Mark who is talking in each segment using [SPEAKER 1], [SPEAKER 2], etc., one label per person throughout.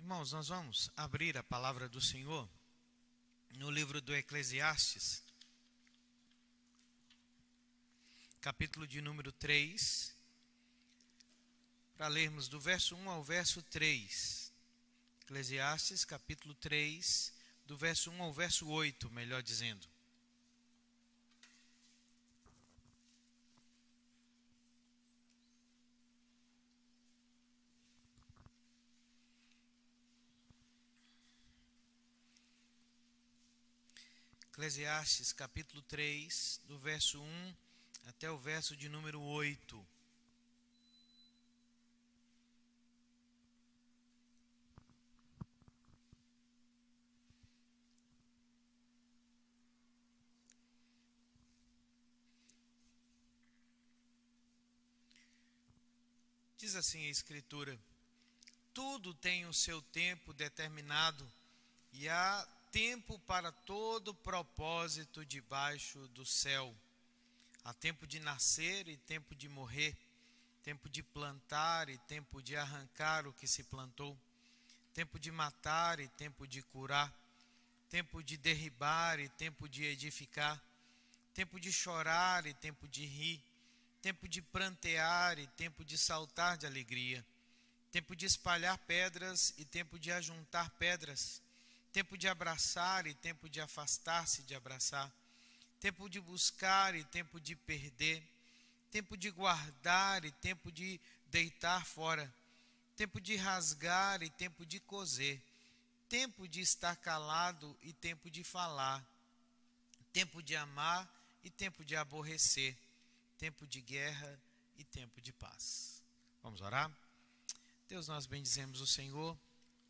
[SPEAKER 1] Irmãos, nós vamos abrir a palavra do Senhor no livro do Eclesiastes, capítulo de número 3, para lermos do verso 1 ao verso 3. Eclesiastes, capítulo 3, do verso 1 ao verso 8, melhor dizendo. Eclesiastes, capítulo 3, do verso 1 até o verso de número 8. Diz assim a Escritura: tudo tem o seu tempo determinado, e há tempo para todo propósito debaixo do céu. Há tempo de nascer e tempo de morrer, tempo de plantar e tempo de arrancar o que se plantou, tempo de matar e tempo de curar, tempo de derribar e tempo de edificar, tempo de chorar e tempo de rir, tempo de prantear e tempo de saltar de alegria, tempo de espalhar pedras e tempo de ajuntar pedras, tempo de abraçar e tempo de afastar-se de abraçar, tempo de buscar e tempo de perder, tempo de guardar e tempo de deitar fora, tempo de rasgar e tempo de coser, tempo de estar calado e tempo de falar, tempo de amar e tempo de aborrecer, tempo de guerra e tempo de paz. Vamos orar? Deus, nós bendizemos o Senhor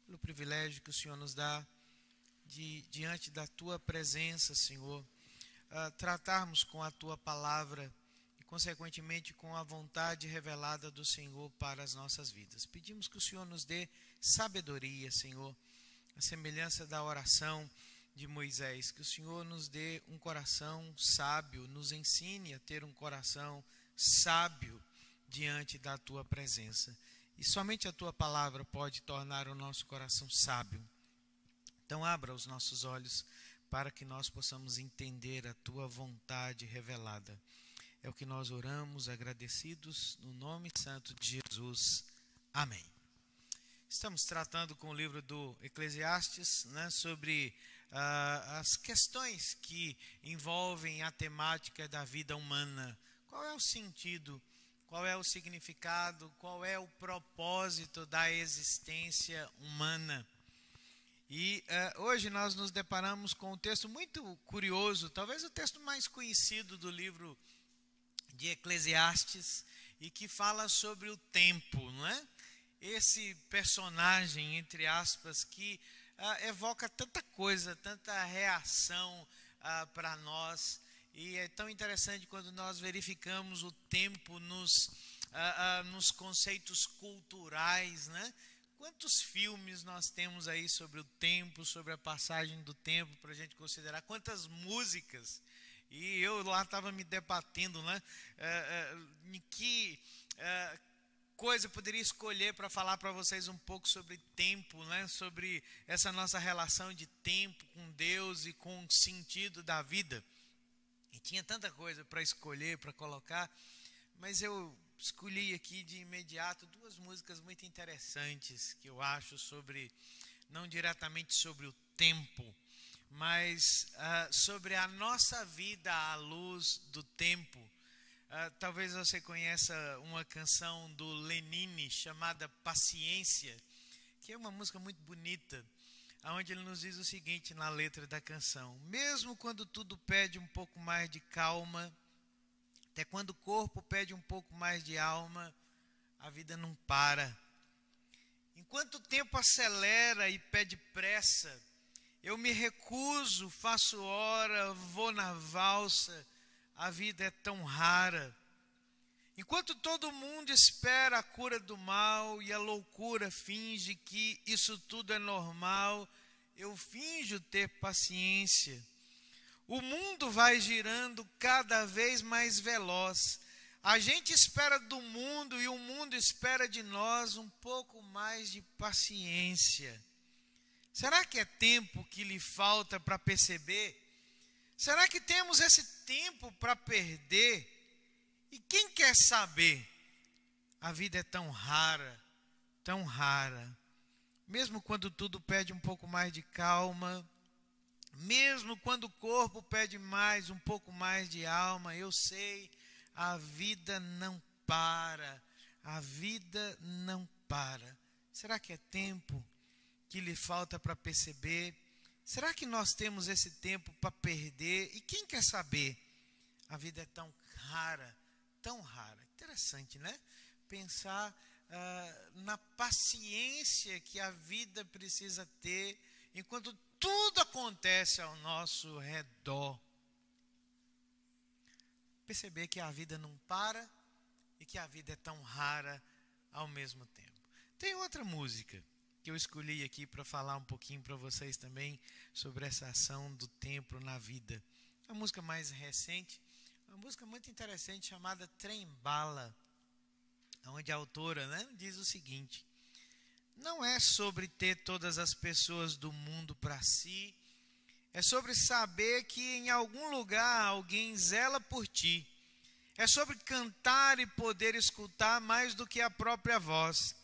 [SPEAKER 1] pelo privilégio que o Senhor nos dá de diante da Tua presença, Senhor, tratarmos com a Tua palavra e, consequentemente, com a vontade revelada do Senhor para as nossas vidas. Pedimos que o Senhor nos dê sabedoria, Senhor, a semelhança da oração de Moisés, que o Senhor nos dê um coração sábio, nos ensine a ter um coração sábio diante da Tua presença. E somente a Tua palavra pode tornar o nosso coração sábio. Então abra os nossos olhos para que nós possamos entender a Tua vontade revelada. É o que nós oramos, agradecidos, no nome santo de Jesus. Amém. Estamos tratando com o livro do Eclesiastes, né, sobre as questões que envolvem a temática da vida humana. Qual é o sentido, qual é o significado, qual é o propósito da existência humana? E hoje nós nos deparamos com um texto muito curioso, talvez o texto mais conhecido do livro de Eclesiastes, e que fala sobre o tempo, não é? Esse personagem, entre aspas, que evoca tanta coisa, tanta reação para nós, e é tão interessante quando nós verificamos o tempo nos conceitos culturais, né? Quantos filmes nós temos aí sobre o tempo, sobre a passagem do tempo, para a gente considerar, quantas músicas. E eu lá estava me debatendo, né? Em que coisa eu poderia escolher para falar para vocês um pouco sobre tempo, né? Sobre essa nossa relação de tempo com Deus e com o sentido da vida. E tinha tanta coisa para escolher, para colocar, mas eu escolhi aqui de imediato duas músicas muito interessantes que eu acho sobre, não diretamente sobre o tempo, mas sobre a nossa vida à luz do tempo. Talvez você conheça uma canção do Lenine chamada Paciência, que é uma música muito bonita, onde ele nos diz o seguinte na letra da canção: mesmo quando tudo pede um pouco mais de calma, até quando o corpo pede um pouco mais de alma, a vida não para. Enquanto o tempo acelera e pede pressa, eu me recuso, faço hora, vou na valsa, a vida é tão rara. Enquanto todo mundo espera a cura do mal e a loucura finge que isso tudo é normal, eu finjo ter paciência. O mundo vai girando cada vez mais veloz. A gente espera do mundo e o mundo espera de nós um pouco mais de paciência. Será que é tempo que lhe falta para perceber? Será que temos esse tempo para perder? E quem quer saber? A vida é tão rara, tão rara. Mesmo quando tudo pede um pouco mais de calma, mesmo quando o corpo pede mais, um pouco mais de alma, eu sei, a vida não para, a vida não para. Será que é tempo que lhe falta para perceber? Será que nós temos esse tempo para perder? E quem quer saber? A vida é tão rara, tão rara. Interessante, né? Pensar na paciência que a vida precisa ter enquanto tudo acontece ao nosso redor. Perceber que a vida não para e que a vida é tão rara ao mesmo tempo. Tem outra música que eu escolhi aqui para falar um pouquinho para vocês também sobre essa ação do tempo na vida. Uma música mais recente, uma música muito interessante chamada Trem Bala, onde a autora, diz o seguinte: não é sobre ter todas as pessoas do mundo para si, é sobre saber que em algum lugar alguém zela por ti. É sobre cantar e poder escutar mais do que a própria voz.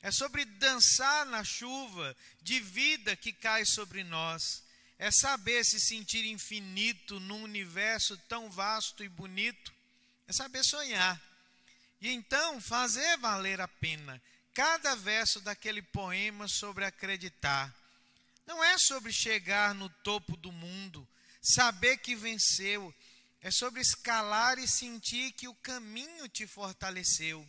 [SPEAKER 1] É sobre dançar na chuva de vida que cai sobre nós. É saber se sentir infinito num universo tão vasto e bonito. É saber sonhar. E então fazer valer a pena cada verso daquele poema sobre acreditar. Não é sobre chegar no topo do mundo, saber que venceu. É sobre escalar e sentir que o caminho te fortaleceu.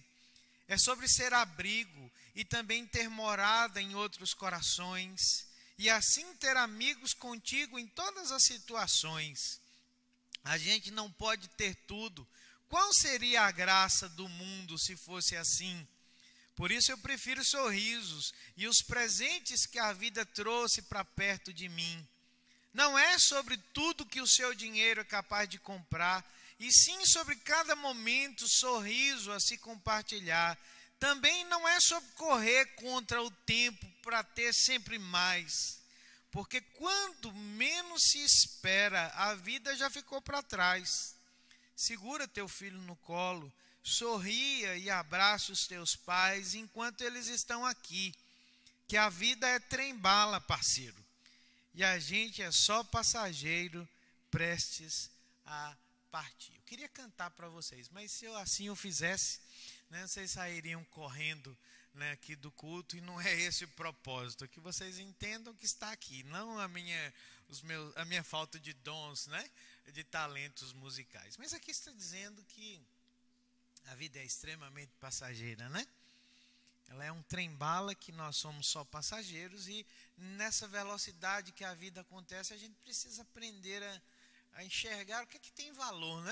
[SPEAKER 1] É sobre ser abrigo e também ter morada em outros corações. E assim ter amigos contigo em todas as situações. A gente não pode ter tudo. Qual seria a graça do mundo se fosse assim? Por isso eu prefiro sorrisos e os presentes que a vida trouxe para perto de mim. Não é sobre tudo que o seu dinheiro é capaz de comprar, e sim sobre cada momento, sorriso a se compartilhar. Também não é sobre correr contra o tempo para ter sempre mais. Porque quando menos se espera, a vida já ficou para trás. Segura teu filho no colo. Sorria e abraça os teus pais enquanto eles estão aqui. Que a vida é trem-bala, parceiro. E a gente é só passageiro prestes a partir. Eu queria cantar para vocês, mas se eu assim eu fizesse, vocês sairiam correndo aqui do culto, e não é esse o propósito. Que vocês entendam que está aqui, não a minha falta de dons, de talentos musicais. Mas aqui está dizendo que a vida é extremamente passageira, Ela é um trem-bala que nós somos só passageiros, e nessa velocidade que a vida acontece, a gente precisa aprender a enxergar o que tem valor,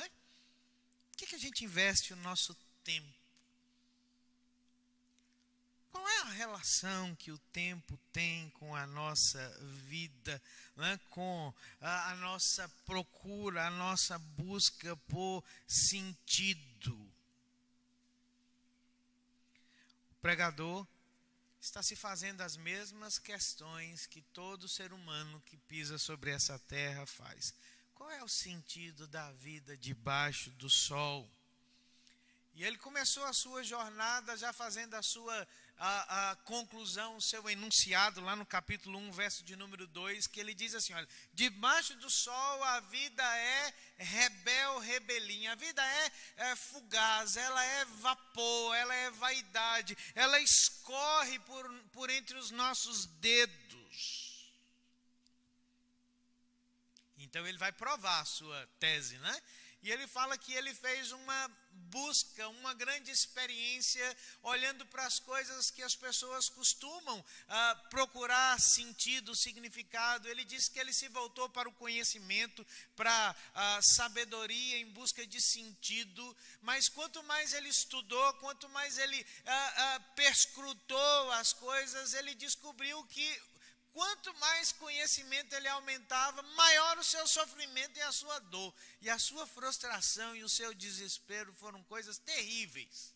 [SPEAKER 1] O que a gente investe o nosso tempo? Qual é a relação que o tempo tem com a nossa vida, com a nossa procura, a nossa busca por sentido? O pregador está se fazendo as mesmas questões que todo ser humano que pisa sobre essa terra faz. Qual é o sentido da vida debaixo do sol? E ele começou a sua jornada já fazendo a sua a conclusão, o seu enunciado lá no capítulo 1, verso de número 2, que ele diz assim, olha: debaixo do sol a vida é rebelinha, a vida é fugaz, ela é vapor, ela é vaidade, ela escorre por entre os nossos dedos. Então ele vai provar a sua tese, E ele fala que ele fez uma busca, uma grande experiência, olhando para as coisas que as pessoas costumam procurar sentido, significado. Ele diz que ele se voltou para o conhecimento, para a sabedoria em busca de sentido. Mas quanto mais ele estudou, quanto mais ele perscrutou as coisas, ele descobriu que quanto mais conhecimento ele aumentava, maior o seu sofrimento e a sua dor. E a sua frustração e o seu desespero foram coisas terríveis.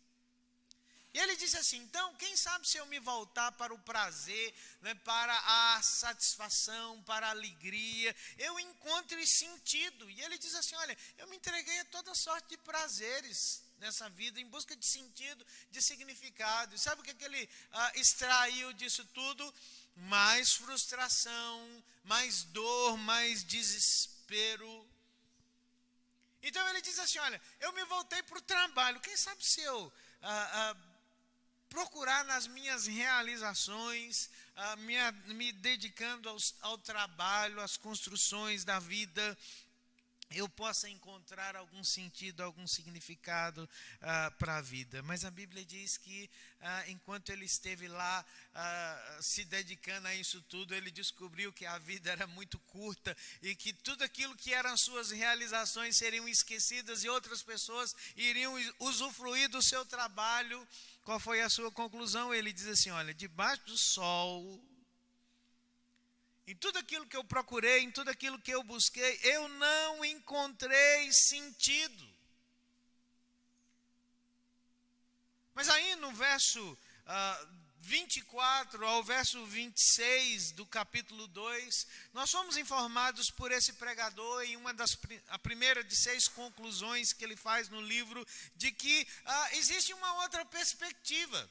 [SPEAKER 1] E ele disse assim, então, quem sabe se eu me voltar para o prazer, né, para a satisfação, para a alegria, eu encontre sentido. E ele diz assim, olha, eu me entreguei a toda sorte de prazeres nessa vida, em busca de sentido, de significado. E sabe o que ele extraiu disso tudo? Mais frustração, mais dor, mais desespero. Então ele diz assim, olha, eu me voltei para o trabalho, quem sabe se eu procurar nas minhas realizações, me dedicando ao trabalho, às construções da vida, eu possa encontrar algum sentido, algum significado para a vida. Mas a Bíblia diz que enquanto ele esteve lá se dedicando a isso tudo, ele descobriu que a vida era muito curta e que tudo aquilo que eram suas realizações seriam esquecidas e outras pessoas iriam usufruir do seu trabalho. Qual foi a sua conclusão? Ele diz assim, olha, debaixo do sol, em tudo aquilo que eu procurei, em tudo aquilo que eu busquei, eu não encontrei sentido. Mas aí no verso 24 ao verso 26 do capítulo 2, nós fomos informados por esse pregador em a primeira de 6 conclusões que ele faz no livro, de que existe uma outra perspectiva.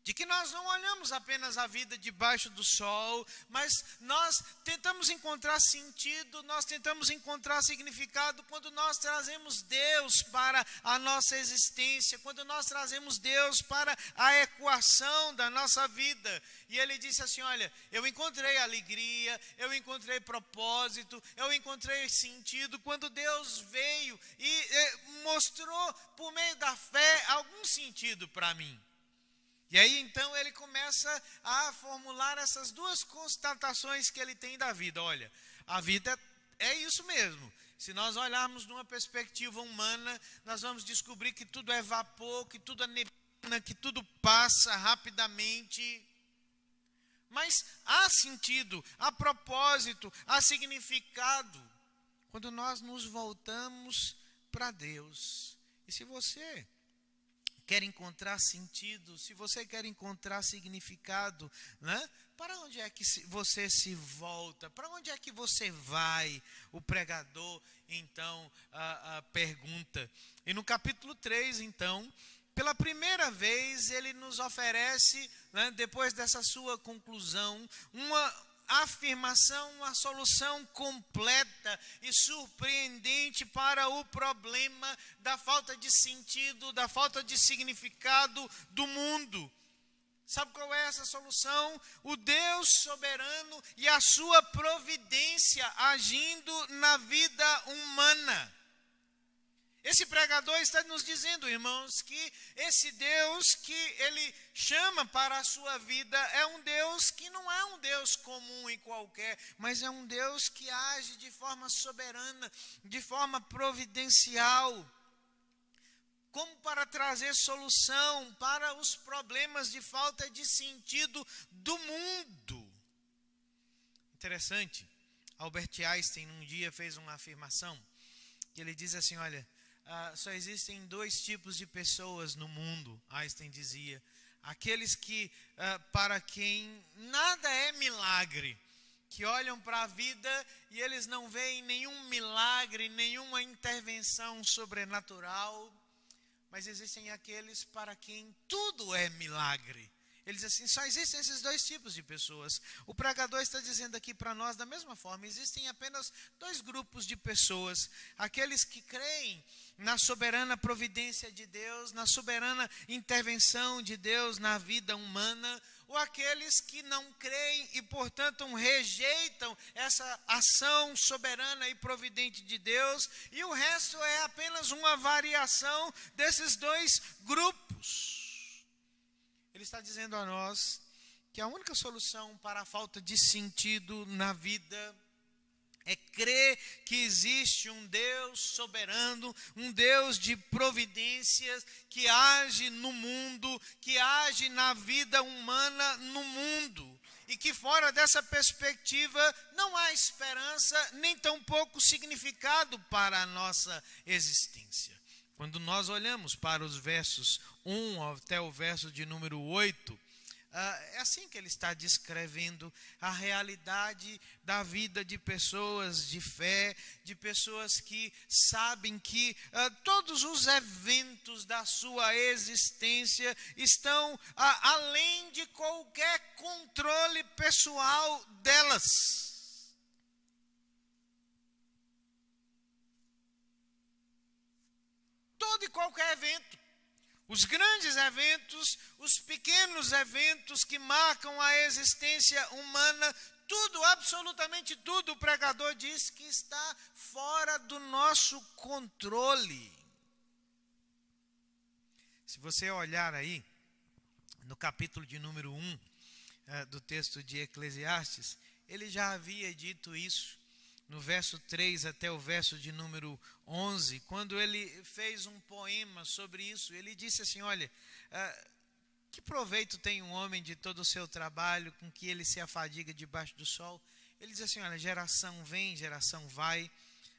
[SPEAKER 1] De que nós não olhamos apenas a vida debaixo do sol, mas nós tentamos encontrar sentido, nós tentamos encontrar significado quando nós trazemos Deus para a nossa existência, quando nós trazemos Deus para a equação da nossa vida. E ele disse assim, olha, eu encontrei alegria, eu encontrei propósito, eu encontrei sentido, quando Deus veio e mostrou por meio da fé algum sentido para mim. E aí então ele começa a formular essas duas constatações que ele tem da vida. Olha, a vida é isso mesmo. Se nós olharmos numa perspectiva humana, nós vamos descobrir que tudo é vapor, que tudo é neblina, que tudo passa rapidamente. Mas há sentido, há propósito, há significado quando nós nos voltamos para Deus. E se você quer encontrar sentido, se você quer encontrar significado, né? Para onde é que você se volta? Para onde é que você vai? O pregador, então, pergunta. E no capítulo 3, então, pela primeira vez, ele nos oferece, né, depois dessa sua conclusão, uma afirmação, uma solução completa e surpreendente para o problema da falta de sentido, da falta de significado do mundo. Sabe qual é essa solução? O Deus soberano e a sua providência agindo na vida humana. Esse pregador está nos dizendo, irmãos, que esse Deus que ele chama para a sua vida é um Deus que não é um Deus comum e qualquer, mas é um Deus que age de forma soberana, de forma providencial, como para trazer solução para os problemas de falta de sentido do mundo. Interessante, Albert Einstein um dia fez uma afirmação, que ele diz assim, olha, só existem 2 tipos de pessoas no mundo, Einstein dizia. Aqueles que, para quem nada é milagre, que olham para a vida e eles não veem nenhum milagre, nenhuma intervenção sobrenatural. Mas existem aqueles para quem tudo é milagre. Ele diz assim, só existem esses 2 tipos de pessoas. O pregador está dizendo aqui para nós, da mesma forma, existem apenas 2 grupos de pessoas. Aqueles que creem na soberana providência de Deus, na soberana intervenção de Deus na vida humana, ou aqueles que não creem e, portanto, rejeitam essa ação soberana e providente de Deus, e o resto é apenas uma variação desses 2 grupos. Ele está dizendo a nós que a única solução para a falta de sentido na vida é crer que existe um Deus soberano, um Deus de providências que age no mundo, que age na vida humana no mundo. e que fora dessa perspectiva não há esperança, nem tampouco significado para a nossa existência. Quando nós olhamos para os versos 1 até o verso de número 8, é assim que ele está descrevendo a realidade da vida de pessoas de fé, de pessoas que sabem que todos os eventos da sua existência estão além de qualquer controle pessoal delas. Todo e qualquer evento. Os grandes eventos, os pequenos eventos que marcam a existência humana, tudo, absolutamente tudo, o pregador diz que está fora do nosso controle. Se você olhar aí, no capítulo de número 1 do texto de Eclesiastes, ele já havia dito isso. No verso 3 até o verso de número 11, quando ele fez um poema sobre isso, ele disse assim, olha, que proveito tem um homem de todo o seu trabalho, com que ele se afadiga debaixo do sol? Ele diz assim, olha, geração vem, geração vai,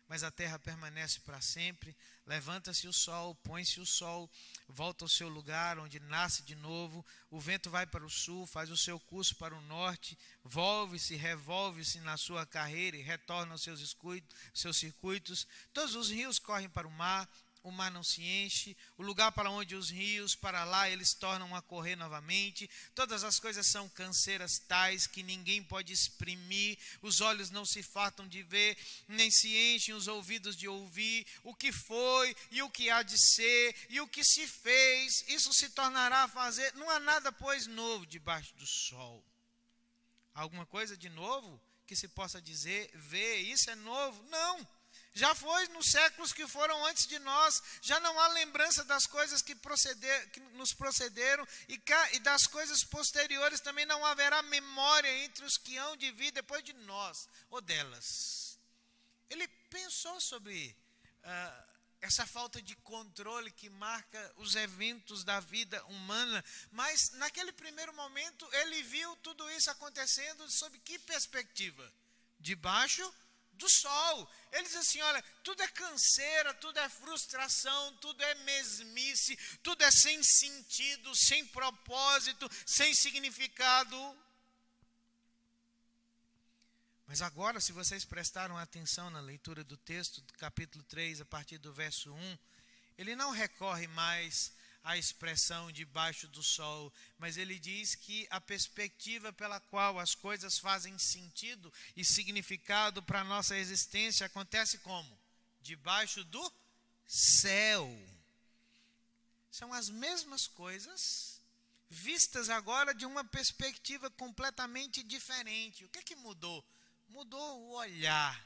[SPEAKER 1] mas a terra permanece para sempre. Levanta-se o sol, põe-se o sol, volta ao seu lugar, onde nasce de novo. O vento vai para o sul, faz o seu curso para o norte, volve-se, revolve-se na sua carreira e retorna aos seus circuitos. Todos os rios correm para o mar não se enche, o lugar para onde os rios, para lá eles tornam a correr novamente. Todas as coisas são canseiras tais que ninguém pode exprimir, os olhos não se fartam de ver, nem se enchem os ouvidos de ouvir. O que foi e o que há de ser e o que se fez, isso se tornará a fazer. Não há nada, pois, novo debaixo do sol. Alguma coisa de novo que se possa dizer, ver, isso é novo? Não. Já foi nos séculos que foram antes de nós, já não há lembrança das coisas que nos procederam, e das coisas posteriores também não haverá memória entre os que hão de vir depois de nós, ou delas. Ele pensou sobre essa falta de controle que marca os eventos da vida humana, mas naquele primeiro momento ele viu tudo isso acontecendo sob que perspectiva? Debaixo do sol. Ele diz assim, olha, tudo é canseira, tudo é frustração, tudo é mesmice, tudo é sem sentido, sem propósito, sem significado. Mas agora, se vocês prestaram atenção na leitura do texto, do capítulo 3, a partir do verso 1, ele não recorre mais a expressão debaixo do sol, mas ele diz que a perspectiva pela qual as coisas fazem sentido e significado para a nossa existência acontece como? Debaixo do céu. São as mesmas coisas, vistas agora de uma perspectiva completamente diferente. O que é que mudou? Mudou o olhar,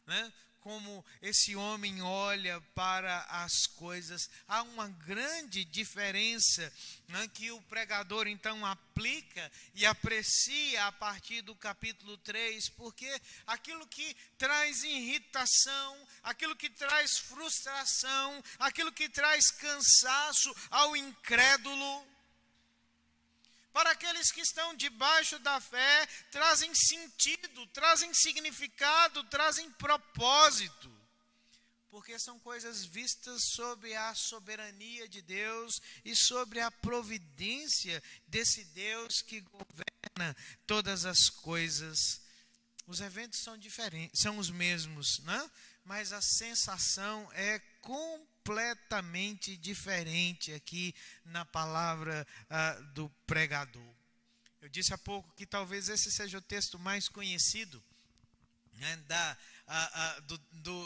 [SPEAKER 1] né? Como esse homem olha para as coisas. Há uma grande diferença, né, que o pregador então aplica e aprecia a partir do capítulo 3, porque aquilo que traz irritação, aquilo que traz frustração, aquilo que traz cansaço ao incrédulo, para aqueles que estão debaixo da fé, trazem sentido, trazem significado, trazem propósito. Porque são coisas vistas sob a soberania de Deus e sobre a providência desse Deus que governa todas as coisas. Os eventos são diferentes, são os mesmos, né? Mas a sensação é completamente diferente aqui na palavra do pregador. Eu disse há pouco que talvez esse seja o texto mais conhecido, né,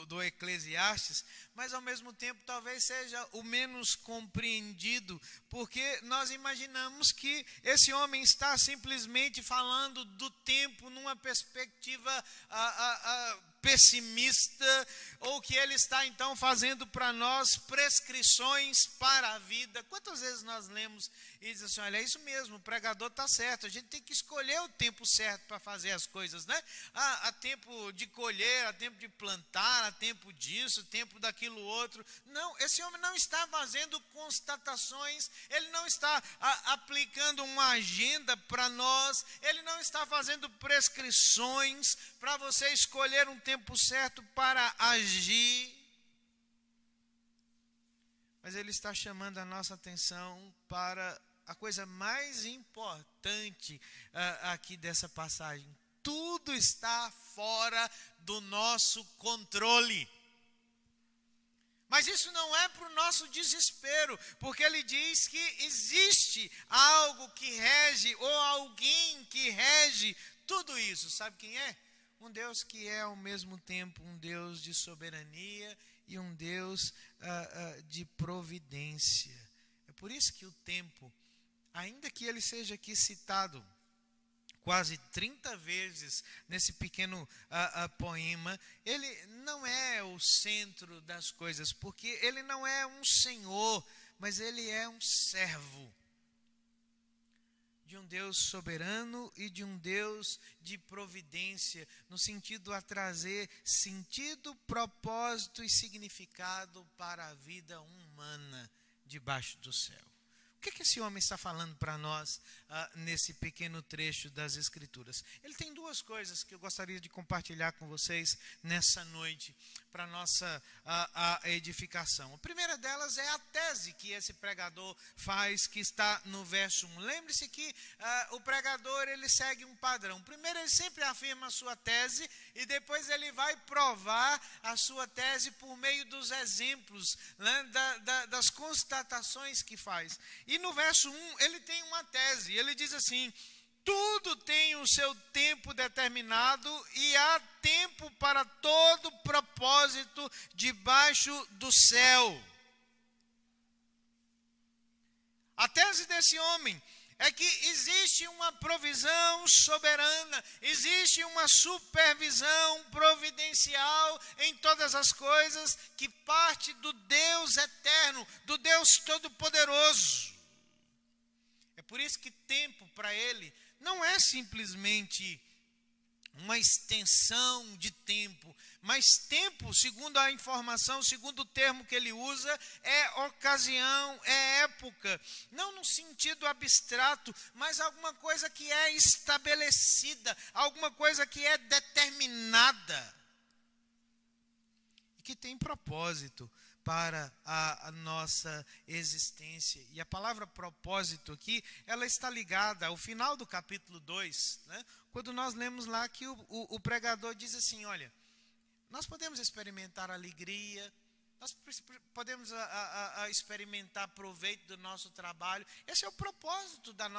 [SPEAKER 1] do Eclesiastes, mas ao mesmo tempo talvez seja o menos compreendido, porque nós imaginamos que esse homem está simplesmente falando do tempo numa perspectiva pessimista, ou que ele está então fazendo para nós prescrições para a vida. Quantas vezes nós lemos e dizemos assim, olha, é isso mesmo, o pregador está certo, a gente tem que escolher o tempo certo para fazer as coisas, né? Há tempo de colher, há tempo de plantar, há tempo disso, tempo daquilo outro. Não, esse homem não está fazendo constatações, ele não está aplicando uma agenda para nós, ele não está fazendo prescrições para você escolher um tempo certo para agir. Mas ele está chamando a nossa atenção para a coisa mais importante aqui dessa passagem. Tudo está fora do nosso controle. Mas isso não é para o nosso desespero, porque ele diz que existe algo que rege, ou alguém que rege tudo isso. Sabe quem é? Um Deus que é ao mesmo tempo um Deus de soberania e um Deus de providência. É por isso que o tempo, ainda que ele seja aqui citado quase 30 vezes nesse pequeno poema, ele não é o centro das coisas, porque ele não é um senhor, mas ele é um servo de um Deus soberano e de um Deus de providência, no sentido a trazer sentido, propósito e significado para a vida humana debaixo do céu. O que esse homem está falando para nós nesse pequeno trecho das Escrituras? Ele tem duas coisas que eu gostaria de compartilhar com vocês nessa noite, para a nossa edificação. A primeira delas é a tese que esse pregador faz, que está no verso 1. Lembre-se que o pregador, ele segue um padrão. Primeiro ele sempre afirma a sua tese e depois ele vai provar a sua tese por meio dos exemplos, né, das constatações que faz. E no verso 1 ele tem uma tese, ele diz assim: tudo tem o seu tempo determinado e há tempo para todo propósito debaixo do céu. A tese desse homem é que existe uma provisão soberana, existe uma supervisão providencial em todas as coisas que parte do Deus eterno, do Deus todo-poderoso. É por isso que tempo para ele não é simplesmente uma extensão de tempo, mas tempo, segundo a informação, segundo o termo que ele usa, é ocasião, é época, não no sentido abstrato, mas alguma coisa que é estabelecida, alguma coisa que é determinada e que tem propósito para a nossa existência. E a palavra propósito aqui, ela está ligada ao final do capítulo 2, né? Quando nós lemos lá que o pregador diz assim: olha, nós podemos experimentar alegria, nós podemos experimentar proveito do nosso trabalho. Esse é o propósito da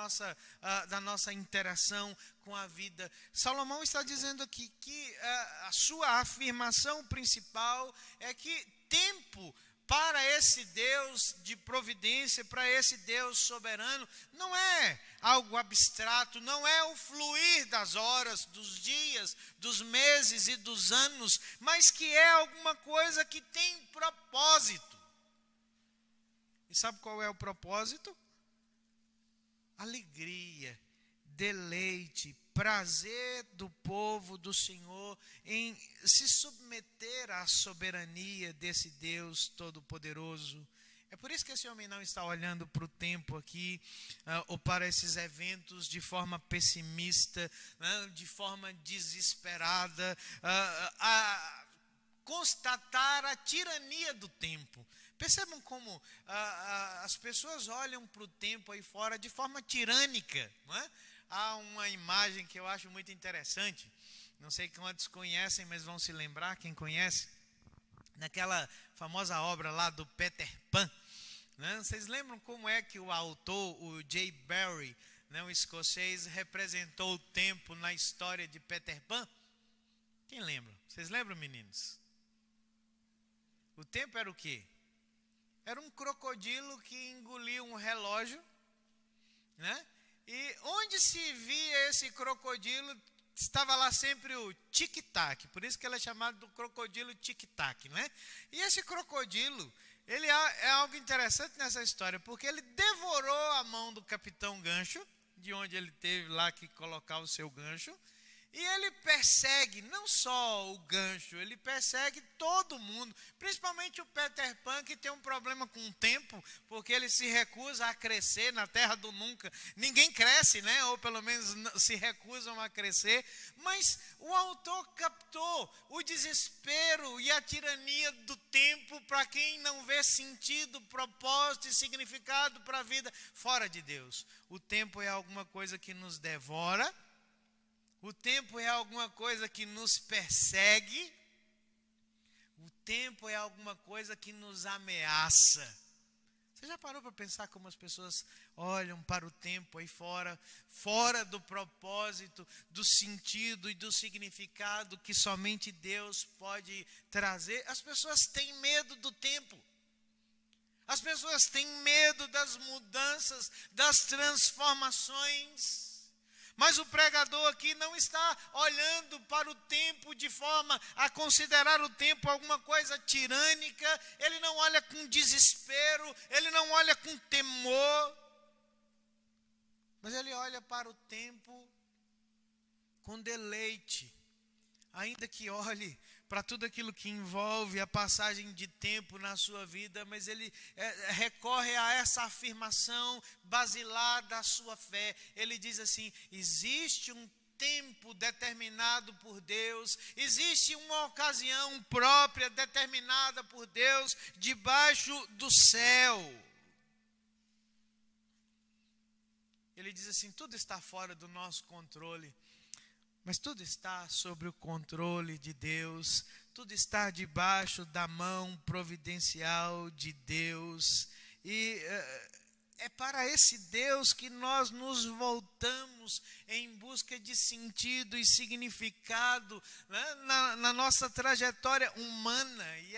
[SPEAKER 1] nossa interação com a vida. Salomão está dizendo aqui que a sua afirmação principal é que tempo para esse Deus de providência, para esse Deus soberano, não é algo abstrato, não é o fluir das horas, dos dias, dos meses e dos anos, mas que é alguma coisa que tem propósito. E sabe qual é o propósito? Alegria, deleite, prazer do povo do Senhor em se submeter à soberania desse Deus todo-poderoso. É por isso que esse homem não está olhando para o tempo aqui, ou para esses eventos de forma pessimista, de forma desesperada, a constatar a tirania do tempo. Percebam como as pessoas olham para o tempo aí fora de forma tirânica, não é? Há uma imagem que eu acho muito interessante, não sei quantos conhecem, mas vão se lembrar, quem conhece, naquela famosa obra lá do Peter Pan, né? Vocês lembram como é que o autor, o J. Barrie, né, o escocês, representou o tempo na história de Peter Pan? Quem lembra? Vocês lembram, meninos? O tempo era o quê? Era um crocodilo que engolia um relógio, né? E onde se via esse crocodilo, estava lá sempre o tic-tac, por isso que ele é chamado do crocodilo tic-tac, né? E esse crocodilo, ele é algo interessante nessa história, porque ele devorou a mão do Capitão Gancho, de onde ele teve lá que colocar o seu gancho, E ele persegue não só o gancho, ele persegue todo mundo, principalmente o Peter Pan, que tem um problema com o tempo, porque ele se recusa a crescer na terra do nunca. Ninguém cresce, né? Ou pelo menos se recusam a crescer. Mas o autor captou o desespero e a tirania do tempo para quem não vê sentido, propósito e significado para a vida fora de Deus. O tempo é alguma coisa que nos devora. O tempo é alguma coisa que nos persegue. O tempo é alguma coisa que nos ameaça. Você já parou para pensar como as pessoas olham para o tempo aí fora, fora do propósito, do sentido e do significado que somente Deus pode trazer? As pessoas têm medo do tempo. As pessoas têm medo das mudanças, das transformações. Mas o pregador aqui não está olhando para o tempo de forma a considerar o tempo alguma coisa tirânica. Ele não olha com desespero, ele não olha com temor. Mas ele olha para o tempo com deleite. Ainda que olhe para tudo aquilo que envolve a passagem de tempo na sua vida, mas ele recorre a essa afirmação basilar da sua fé. Ele diz assim: existe um tempo determinado por Deus, existe uma ocasião própria determinada por Deus debaixo do céu. Ele diz assim: tudo está fora do nosso controle, mas tudo está sob o controle de Deus, tudo está debaixo da mão providencial de Deus. E é para esse Deus que nós nos voltamos em busca de sentido e significado, né, na nossa trajetória humana. E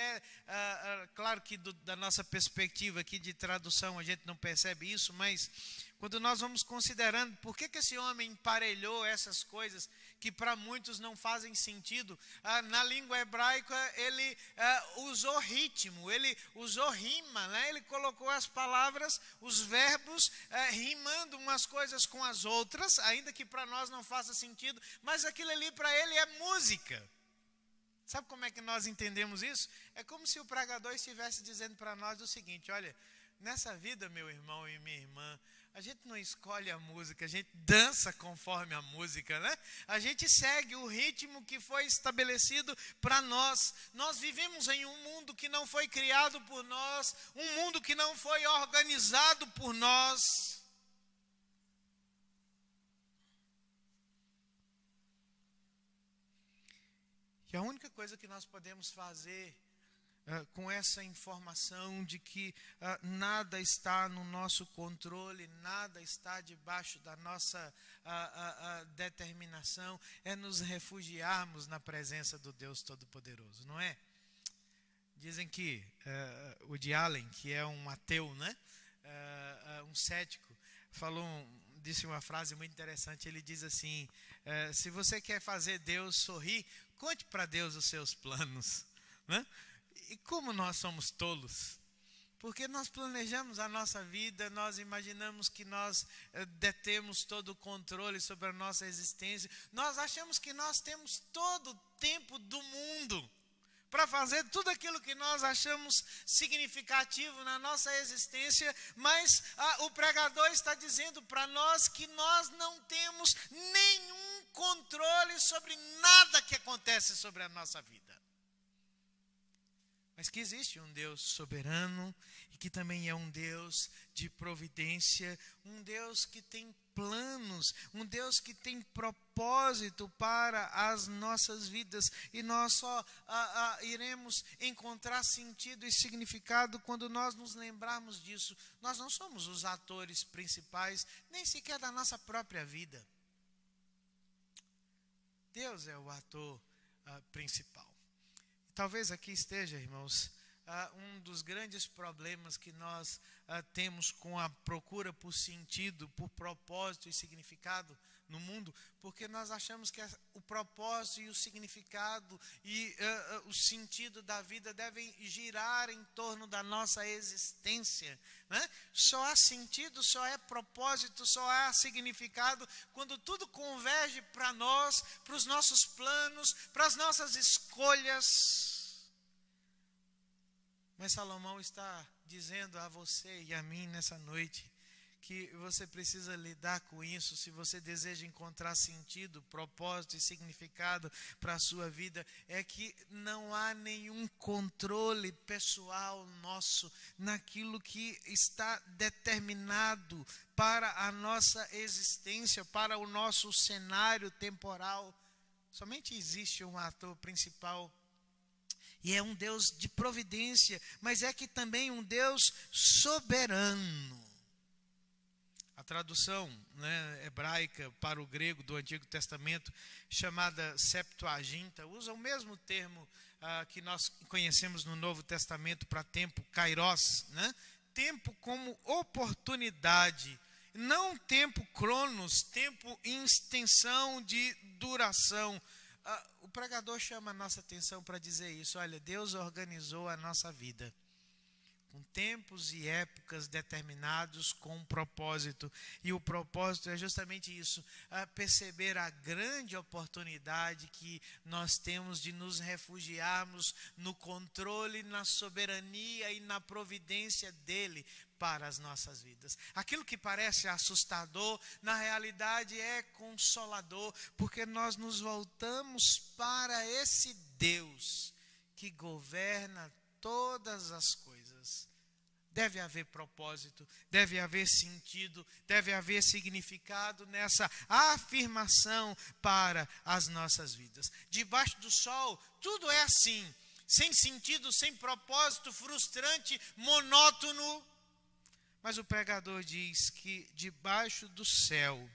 [SPEAKER 1] claro que da nossa perspectiva aqui de tradução a gente não percebe isso, mas quando nós vamos considerando por que esse homem emparelhou essas coisas que para muitos não fazem sentido, na língua hebraica ele usou ritmo, ele usou rima, né? Ele colocou as palavras, os verbos rimando umas coisas com as outras, ainda que para nós não faça sentido, mas aquilo ali para ele é música. Sabe como é que nós entendemos isso? É como se o pregador estivesse dizendo para nós o seguinte: olha, nessa vida, meu irmão e minha irmã, a gente não escolhe a música, a gente dança conforme a música, né? A gente segue o ritmo que foi estabelecido para nós. Nós vivemos em um mundo que não foi criado por nós, um mundo que não foi organizado por nós. E a única coisa que nós podemos fazer com essa informação de que nada está no nosso controle, nada está debaixo da nossa determinação, é nos refugiarmos na presença do Deus Todo-Poderoso, não é? Dizem que o Woody Allen, que é um ateu, né? Um cético, disse uma frase muito interessante. Ele diz assim: se você quer fazer Deus sorrir, conte para Deus os seus planos, né? E como nós somos tolos, porque nós planejamos a nossa vida, nós imaginamos que nós detemos todo o controle sobre a nossa existência, nós achamos que nós temos todo o tempo do mundo para fazer tudo aquilo que nós achamos significativo na nossa existência, mas o pregador está dizendo para nós que nós não temos nenhum controle sobre nada que acontece sobre a nossa vida. Mas que existe um Deus soberano e que também é um Deus de providência, um Deus que tem planos, um Deus que tem propósito para as nossas vidas. E nós só iremos encontrar sentido e significado quando nós nos lembrarmos disso. Nós não somos os atores principais, nem sequer da nossa própria vida. Deus é o ator principal. Talvez aqui esteja, irmãos, um dos grandes problemas que nós temos com a procura por sentido, por propósito e significado no mundo, porque nós achamos que o propósito e o significado e o sentido da vida devem girar em torno da nossa existência, né? Só há sentido, só é propósito, só há significado quando tudo converge para nós, para os nossos planos, para as nossas escolhas. Mas Salomão está dizendo a você e a mim nessa noite que você precisa lidar com isso se você deseja encontrar sentido, propósito e significado para a sua vida. É que não há nenhum controle pessoal nosso naquilo que está determinado para a nossa existência, para o nosso cenário temporal. Somente existe um ator principal. E é um Deus de providência, mas é que também um Deus soberano. A tradução, né, hebraica para o grego do Antigo Testamento, chamada Septuaginta, usa o mesmo termo que nós conhecemos no Novo Testamento para tempo, kairos, né? Tempo como oportunidade, não tempo cronos, tempo em extensão de duração. O pregador chama a nossa atenção para dizer isso. Olha, Deus organizou a nossa vida com tempos e épocas determinados com um propósito. E o propósito é justamente isso, perceber a grande oportunidade que nós temos de nos refugiarmos no controle, na soberania e na providência dele para as nossas vidas. Aquilo que parece assustador, na realidade é consolador, porque nós nos voltamos para esse Deus que governa todas as coisas. Deve haver propósito, deve haver sentido, deve haver significado nessa afirmação para as nossas vidas. Debaixo do sol, tudo é assim, sem sentido, sem propósito, frustrante, monótono. Mas o pregador diz que debaixo do céu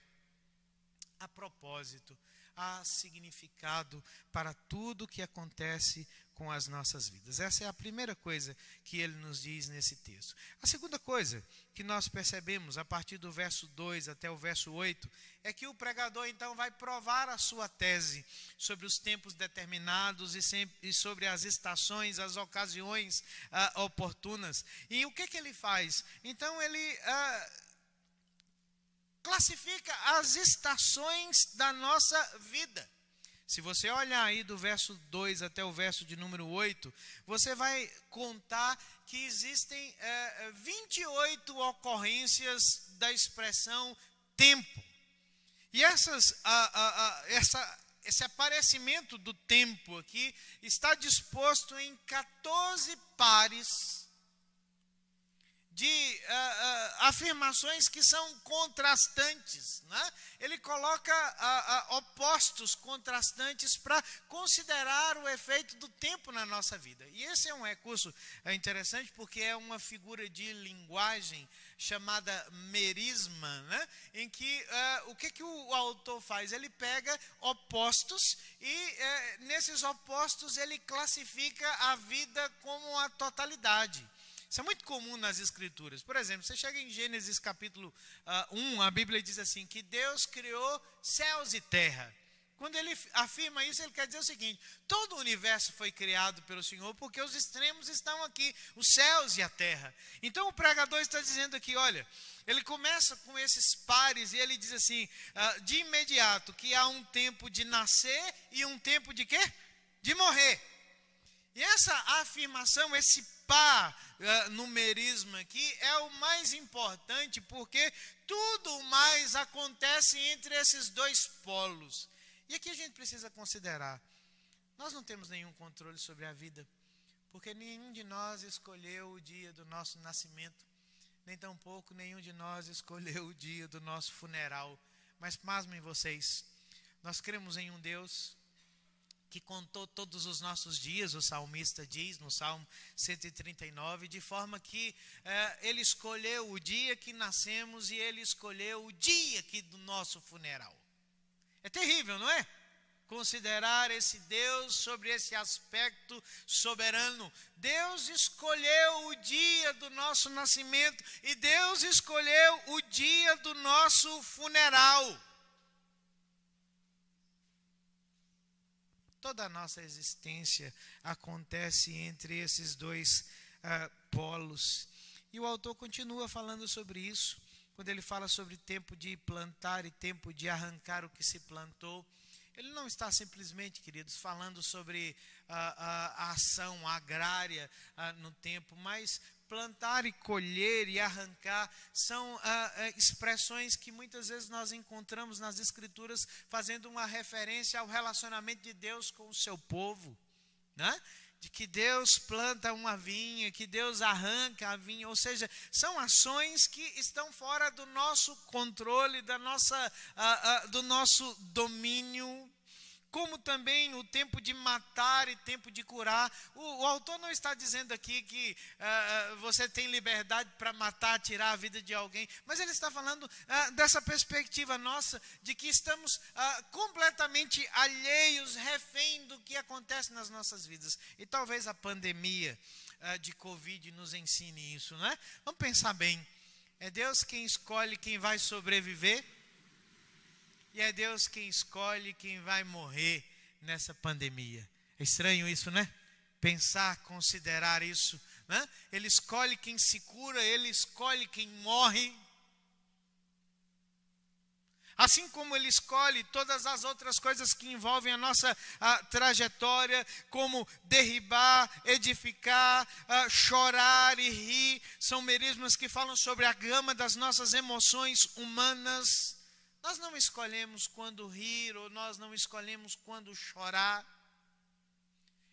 [SPEAKER 1] há propósito, há significado para tudo que acontece com as nossas vidas. Essa é a primeira coisa que ele nos diz nesse texto. A segunda coisa que nós percebemos a partir do verso 2 até o verso 8 é que o pregador então vai provar a sua tese sobre os tempos determinados e sobre as estações, as ocasiões oportunas. E o que ele faz? Então ele classifica as estações da nossa vida. Se você olhar aí do verso 2 até o verso de número 8, você vai contar que existem 28 ocorrências da expressão tempo. E esse aparecimento do tempo aqui está disposto em 14 pares de afirmações que são contrastantes, né? Ele coloca opostos contrastantes para considerar o efeito do tempo na nossa vida. E esse é um recurso interessante porque é uma figura de linguagem chamada merisma, né? Em que o que o autor faz? Ele pega opostos e nesses opostos ele classifica a vida como a totalidade. Isso é muito comum nas Escrituras. Por exemplo, você chega em Gênesis capítulo 1, a Bíblia diz assim, que Deus criou céus e terra. Quando ele afirma isso, ele quer dizer o seguinte, todo o universo foi criado pelo Senhor, porque os extremos estão aqui, os céus e a terra. Então o pregador está dizendo aqui, olha, ele começa com esses pares e ele diz assim, de imediato, que há um tempo de nascer e um tempo de quê? De morrer. E essa afirmação, esse par numerismo aqui é o mais importante, porque tudo mais acontece entre esses dois polos. E aqui a gente precisa considerar, nós não temos nenhum controle sobre a vida, porque nenhum de nós escolheu o dia do nosso nascimento, nem tampouco nenhum de nós escolheu o dia do nosso funeral. Mas pasmem vocês, nós cremos em um Deus que contou todos os nossos dias, o salmista diz no Salmo 139, de forma que ele escolheu o dia que nascemos e ele escolheu o dia do nosso funeral. É terrível, não é? considerar esse Deus sobre esse aspecto soberano. Deus escolheu o dia do nosso nascimento e Deus escolheu o dia do nosso funeral. Toda a nossa existência acontece entre esses dois polos. E o autor continua falando sobre isso, quando ele fala sobre tempo de plantar e tempo de arrancar o que se plantou. Ele não está simplesmente, queridos, falando sobre a ação agrária no tempo, mas plantar e colher e arrancar são expressões que muitas vezes nós encontramos nas Escrituras fazendo uma referência ao relacionamento de Deus com o seu povo, né? De que Deus planta uma vinha, que Deus arranca a vinha, ou seja, são ações que estão fora do nosso controle, do nosso domínio, como também o tempo de matar e tempo de curar. O autor não está dizendo aqui que você tem liberdade para matar, tirar a vida de alguém, mas ele está falando dessa perspectiva nossa, de que estamos completamente alheios, refém do que acontece nas nossas vidas. E talvez a pandemia de Covid nos ensine isso, não é? Vamos pensar bem, é Deus quem escolhe quem vai sobreviver, e é Deus quem escolhe quem vai morrer nessa pandemia. É estranho isso, né? Pensar, considerar isso, né? Ele escolhe quem se cura, Ele escolhe quem morre. Assim como Ele escolhe todas as outras coisas que envolvem a nossa trajetória, como derribar, edificar, chorar e rir, são merismas que falam sobre a gama das nossas emoções humanas. Nós não escolhemos quando rir, ou nós não escolhemos quando chorar.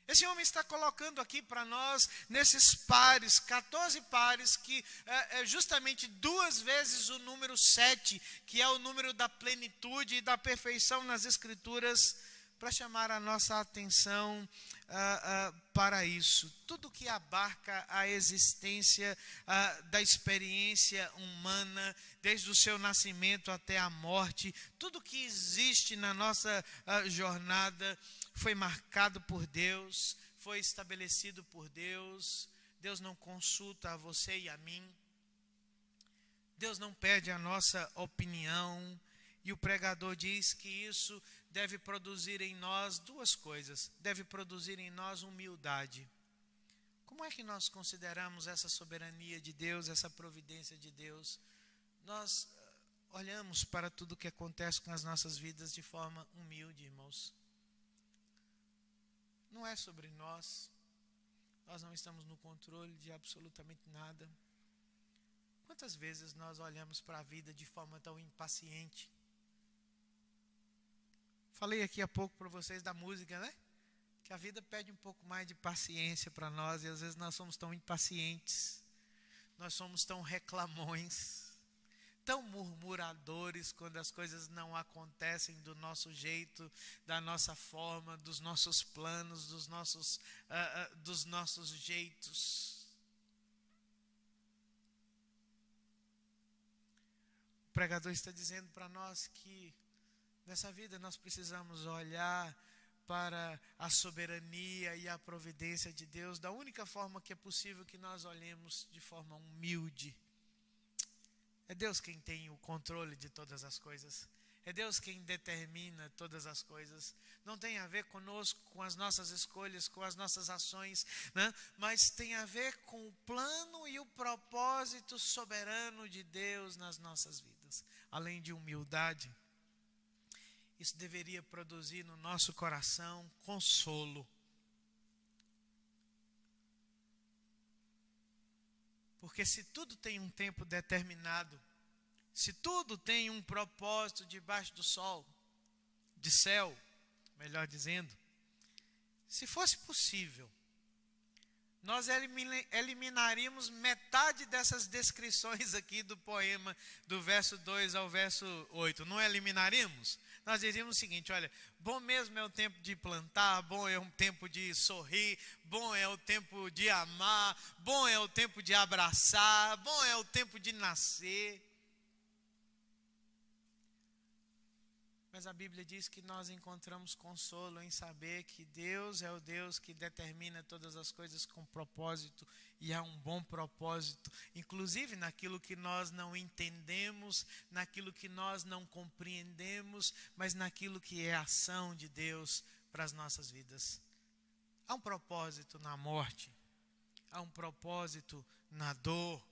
[SPEAKER 1] Esse homem está colocando aqui para nós, nesses pares, 14 pares, que é justamente 2 vezes o número 7, que é o número da plenitude e da perfeição nas Escrituras, para chamar a nossa atenção para isso. Tudo que abarca a existência da experiência humana, desde o seu nascimento até a morte, tudo que existe na nossa jornada foi marcado por Deus, foi estabelecido por Deus. Deus não consulta a você e a mim. Deus não pede a nossa opinião. E o pregador diz que isso deve produzir em nós 2 coisas. Deve produzir em nós humildade. Como é que nós consideramos essa soberania de Deus, essa providência de Deus? Nós olhamos para tudo que acontece com as nossas vidas de forma humilde, irmãos. Não é sobre nós. Nós não estamos no controle de absolutamente nada. Quantas vezes nós olhamos para a vida de forma tão impaciente? Falei aqui há pouco para vocês da música, né? Que a vida pede um pouco mais de paciência para nós, e às vezes nós somos tão impacientes, nós somos tão reclamões, tão murmuradores quando as coisas não acontecem do nosso jeito, da nossa forma, dos nossos planos, dos nossos jeitos. O pregador está dizendo para nós que nessa vida nós precisamos olhar para a soberania e a providência de Deus da única forma que é possível que nós olhemos, de forma humilde. É Deus quem tem o controle de todas as coisas. É Deus quem determina todas as coisas. Não tem a ver conosco, com as nossas escolhas, com as nossas ações, né? Mas tem a ver com o plano e o propósito soberano de Deus nas nossas vidas. Além de humildade, isso deveria produzir no nosso coração consolo. Porque se tudo tem um tempo determinado, se tudo tem um propósito debaixo do sol, de céu, melhor dizendo, se fosse possível, nós eliminaríamos metade dessas descrições aqui do poema, do verso 2 ao verso 8. Não eliminaríamos? Nós diríamos o seguinte: olha, bom mesmo é o tempo de plantar, bom é o tempo de sorrir, bom é o tempo de amar, bom é o tempo de abraçar, bom é o tempo de nascer. Mas a Bíblia diz que nós encontramos consolo em saber que Deus é o Deus que determina todas as coisas com propósito, e há um bom propósito, inclusive naquilo que nós não entendemos, naquilo que nós não compreendemos, mas naquilo que é a ação de Deus para as nossas vidas. Há um propósito na morte, há um propósito na dor,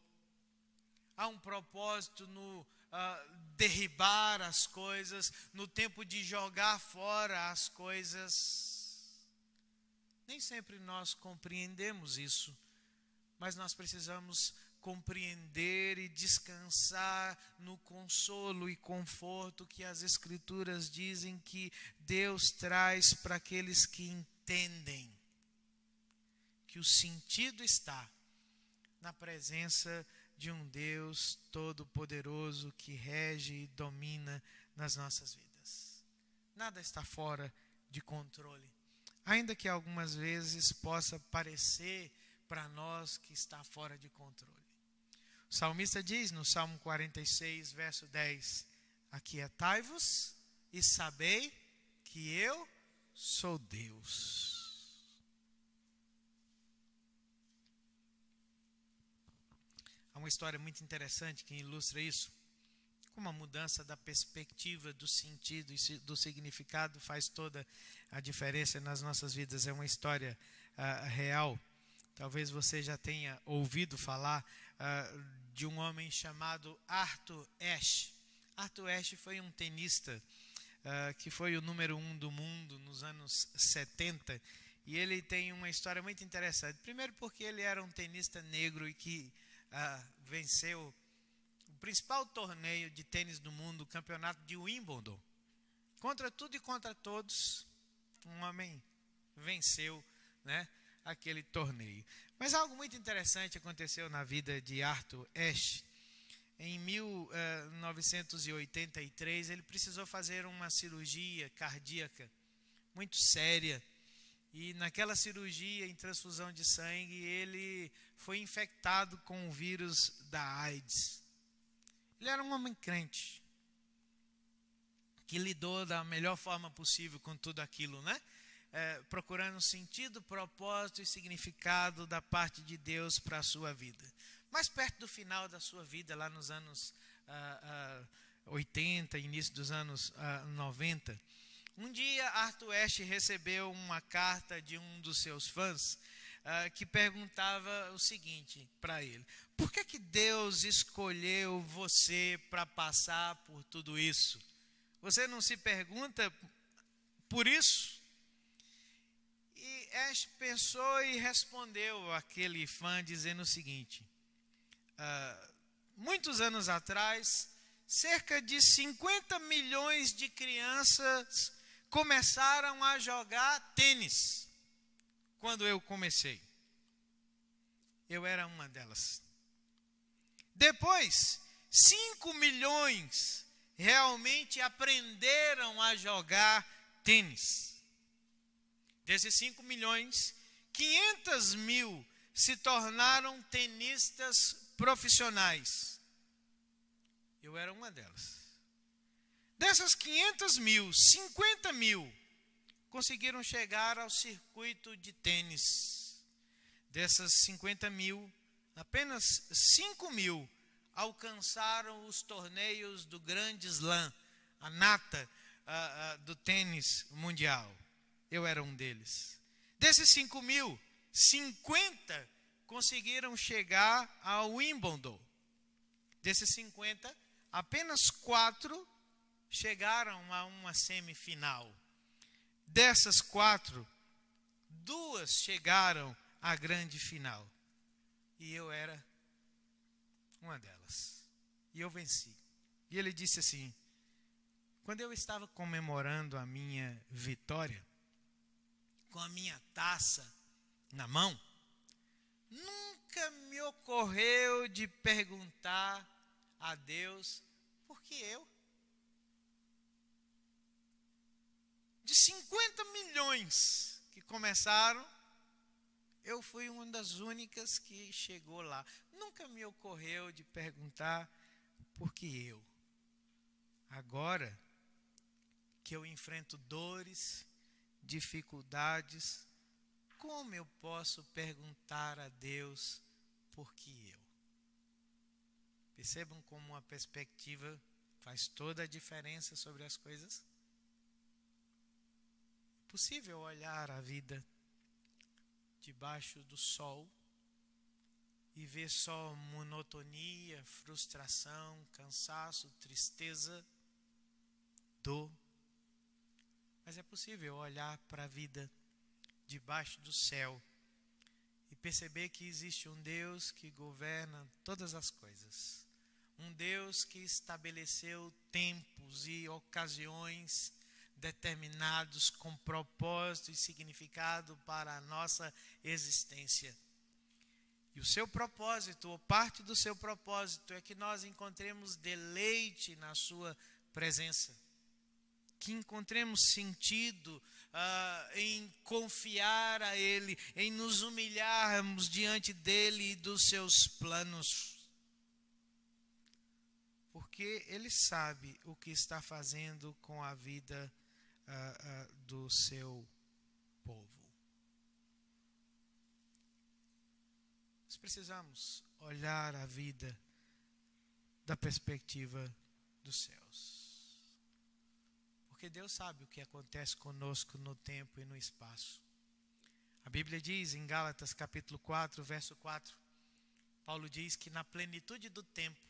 [SPEAKER 1] há um propósito no derribar as coisas, no tempo de jogar fora as coisas. Nem sempre nós compreendemos isso, mas nós precisamos compreender e descansar no consolo e conforto que as Escrituras dizem que Deus traz para aqueles que entendem que o sentido está na presença de um Deus todo-poderoso que rege e domina nas nossas vidas. Nada está fora de controle, ainda que algumas vezes possa parecer para nós que está fora de controle. O salmista diz no Salmo 46, verso 10: aquietai-vos e sabei que eu sou Deus. Há uma história muito interessante que ilustra isso, como a mudança da perspectiva, do sentido e do significado faz toda a diferença nas nossas vidas. É uma história real. Talvez você já tenha ouvido falar de um homem chamado Arthur Ashe. Arthur Ashe foi um tenista que foi o número 1 do mundo nos anos 70. E ele tem uma história muito interessante. Primeiro porque ele era um tenista negro e que venceu o principal torneio de tênis do mundo, o campeonato de Wimbledon. Contra tudo e contra todos, um homem venceu, né, aquele torneio. Mas algo muito interessante aconteceu na vida de Arthur Ashe. Em 1983, ele precisou fazer uma cirurgia cardíaca muito séria. E naquela cirurgia em transfusão de sangue, ele foi infectado com o vírus da AIDS. Ele era um homem crente, que lidou da melhor forma possível com tudo aquilo, né? Procurando sentido, propósito e significado da parte de Deus para a sua vida. Mas perto do final da sua vida, lá nos anos 80, início dos anos 90, um dia Arthur Ashe recebeu uma carta de um dos seus fãs que perguntava o seguinte para ele: por que Deus escolheu você para passar por tudo isso? Você não se pergunta por isso? E Ashe pensou e respondeu àquele fã dizendo o seguinte: muitos anos atrás, cerca de 50 milhões de crianças começaram a jogar tênis quando eu comecei. Eu era uma delas. Depois, 5 milhões realmente aprenderam a jogar tênis. Desses 5 milhões, 500 mil se tornaram tenistas profissionais. Eu era uma delas. Dessas 500 mil, 50 mil conseguiram chegar ao circuito de tênis. Dessas 50 mil, apenas 5 mil alcançaram os torneios do Grande Slam, a nata do tênis mundial. Eu era um deles. Desses 5 mil, 50 conseguiram chegar ao Wimbledon. Desses 50, apenas 4 chegaram a uma semifinal. Dessas 4, 2 chegaram à grande final. E eu era uma delas. E eu venci. E ele disse assim: quando eu estava comemorando a minha vitória, com a minha taça na mão, nunca me ocorreu de perguntar a Deus por que eu. De 50 milhões que começaram, eu fui uma das únicas que chegou lá. Nunca me ocorreu de perguntar por que eu. Agora que eu enfrento dores, dificuldades, como eu posso perguntar a Deus por que eu? Percebam como uma perspectiva faz toda a diferença sobre as coisas? É possível olhar a vida debaixo do sol e ver só monotonia, frustração, cansaço, tristeza, dor. Mas é possível olhar para a vida debaixo do céu e perceber que existe um Deus que governa todas as coisas. Um Deus que estabeleceu tempos e ocasiões determinados com propósito e significado para a nossa existência. E o seu propósito, ou parte do seu propósito, é que nós encontremos deleite na sua presença. Que encontremos sentido em confiar a Ele, em nos humilharmos diante dEle e dos seus planos. Porque Ele sabe o que está fazendo com a vida do seu povo. Nós precisamos olhar a vida da perspectiva dos céus. Porque Deus sabe o que acontece conosco no tempo e no espaço. A Bíblia diz em Gálatas capítulo 4, verso 4, Paulo diz que na plenitude do tempo,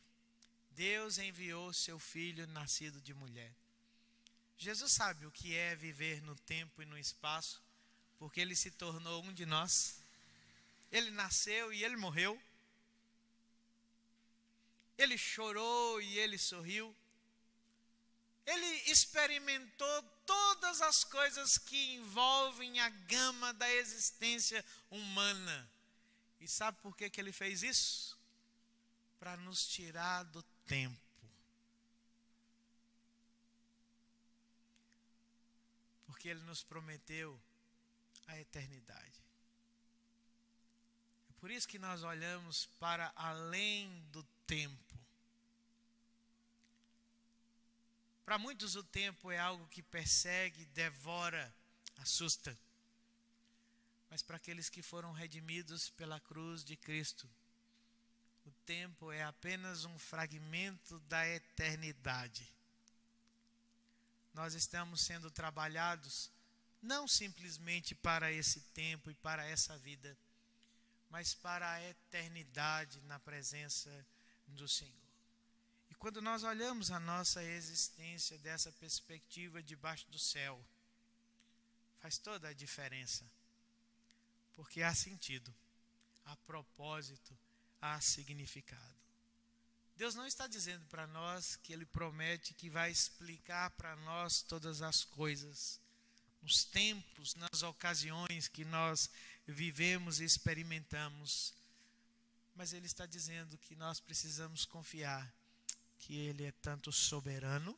[SPEAKER 1] Deus enviou seu Filho nascido de mulher. Jesus sabe o que é viver no tempo e no espaço, porque Ele se tornou um de nós. Ele nasceu e Ele morreu. Ele chorou e Ele sorriu. Ele experimentou todas as coisas que envolvem a gama da existência humana. E sabe por que Ele fez isso? Para nos tirar do tempo. Porque Ele nos prometeu a eternidade. É por isso que nós olhamos para além do tempo. Para muitos o tempo é algo que persegue, devora, assusta. Mas para aqueles que foram redimidos pela cruz de Cristo, o tempo é apenas um fragmento da eternidade. Nós estamos sendo trabalhados não simplesmente para esse tempo e para essa vida, mas para a eternidade na presença do Senhor. E quando nós olhamos a nossa existência dessa perspectiva debaixo do céu, faz toda a diferença. Porque há sentido, há propósito, há significado. Deus não está dizendo para nós que Ele promete que vai explicar para nós todas as coisas, nos tempos, nas ocasiões que nós vivemos e experimentamos. Mas Ele está dizendo que nós precisamos confiar que Ele é tanto soberano,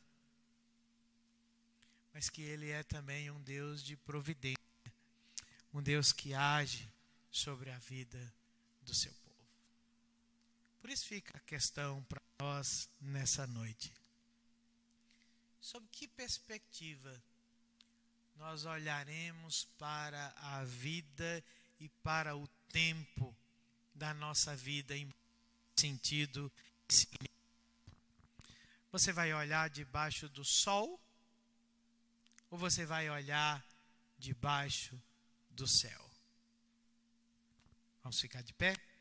[SPEAKER 1] mas que Ele é também um Deus de providência, um Deus que age sobre a vida do seu povo. Por isso fica a questão para nós nessa noite. Sob que perspectiva nós olharemos para a vida e para o tempo da nossa vida em sentido e significado? Você vai olhar debaixo do sol ou você vai olhar debaixo do céu? Vamos ficar de pé?